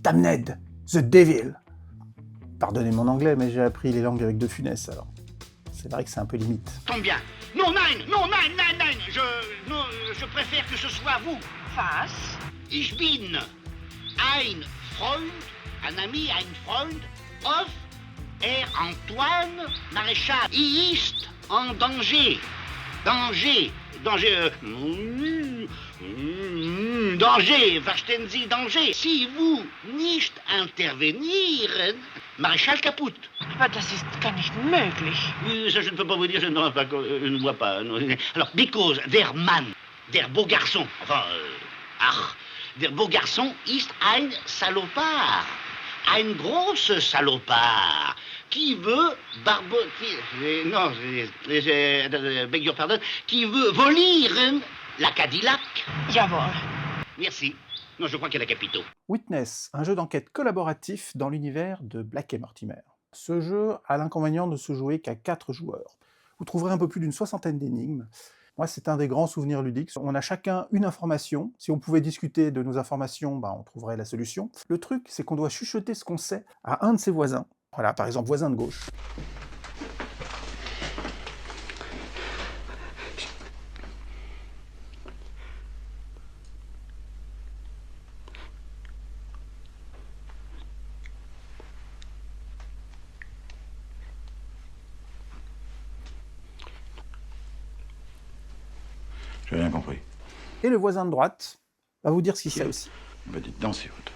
Damned, the devil. Pardonnez mon anglais, mais j'ai appris les langues avec De Funès, alors c'est vrai que c'est un peu limite. Combien? Non, nein, non, nein, nein, nein. Je préfère que ce soit vous. Was? Ich bin ein Freund, un ami, ein Freund, of Antoine Maréchal. Il ist en danger. Danger. Danger. Danger. Verstehen Sie, danger. Si vous nicht intervenieren, Maréchal kaputt. Aber das ist gar nicht möglich. Ça, je ne peux pas vous dire, je ne vois pas. Alors, because der Mann, der beau garçon, enfin, der beau garçon ist ein salopard. Ein großer salopard qui veut beg your pardon, qui veut volieren la Cadillac. Jawohl. Merci. Non, je crois qu'il y a la capitaux. Witness, un jeu d'enquête collaboratif dans l'univers de Black et Mortimer. Ce jeu a l'inconvénient de se jouer qu'à 4 joueurs. Vous trouverez un peu plus d'une 60aine d'énigmes. Moi, c'est un des grands souvenirs ludiques. On a chacun une information. Si on pouvait discuter de nos informations, on trouverait la solution. Le truc, c'est qu'on doit chuchoter ce qu'on sait à un de ses voisins. Voilà, par exemple, voisin de gauche. J'ai rien compris. Et le voisin de droite va vous dire ce qu'il sait aussi. Bah dites donc, c'est votre...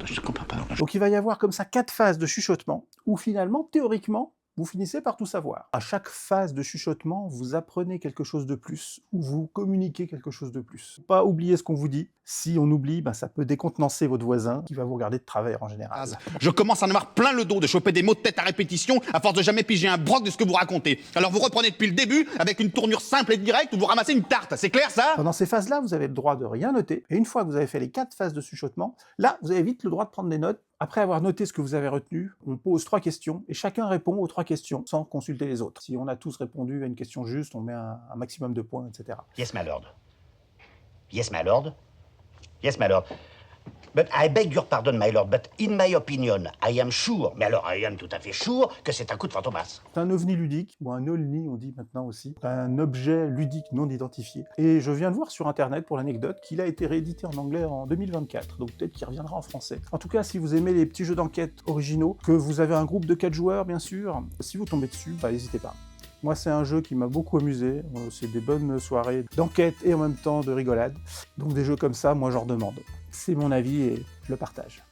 Je comprends pas. Donc il va y avoir comme ça 4 phases de chuchotement, où finalement, théoriquement, vous finissez par tout savoir. À chaque phase de chuchotement, vous apprenez quelque chose de plus, ou vous communiquez quelque chose de plus. Faut pas oublier ce qu'on vous dit. Si on oublie, ça peut décontenancer votre voisin, qui va vous regarder de travers en général. Je commence à en avoir plein le dos de choper des mots de tête à répétition, à force de jamais piger un broc de ce que vous racontez. Alors vous reprenez depuis le début, avec une tournure simple et directe, où vous ramassez une tarte, c'est clair ça? Pendant ces phases-là, vous avez le droit de rien noter, et une fois que vous avez fait les 4 phases de chuchotement, là, vous avez vite le droit de prendre des notes. Après avoir noté ce que vous avez retenu, on pose 3 questions, et chacun répond aux 3 questions, sans consulter les autres. Si on a tous répondu à une question juste, on met un maximum de points, etc. Yes, my lord. Yes, my lord. Yes, my lord. But I beg your pardon, my lord, but in my opinion, I am sure, mais alors I am tout à fait sure, que c'est un coup de fantomas. C'est un ovni ludique, ou un olni on dit maintenant aussi, un objet ludique non identifié. Et je viens de voir sur internet, pour l'anecdote, qu'il a été réédité en anglais en 2024, donc peut-être qu'il reviendra en français. En tout cas, si vous aimez les petits jeux d'enquête originaux, que vous avez un groupe de 4 joueurs bien sûr, si vous tombez dessus, n'hésitez pas. Moi, c'est un jeu qui m'a beaucoup amusé, c'est des bonnes soirées d'enquête et en même temps de rigolade. Donc des jeux comme ça, moi j'en redemande. C'est mon avis et je le partage.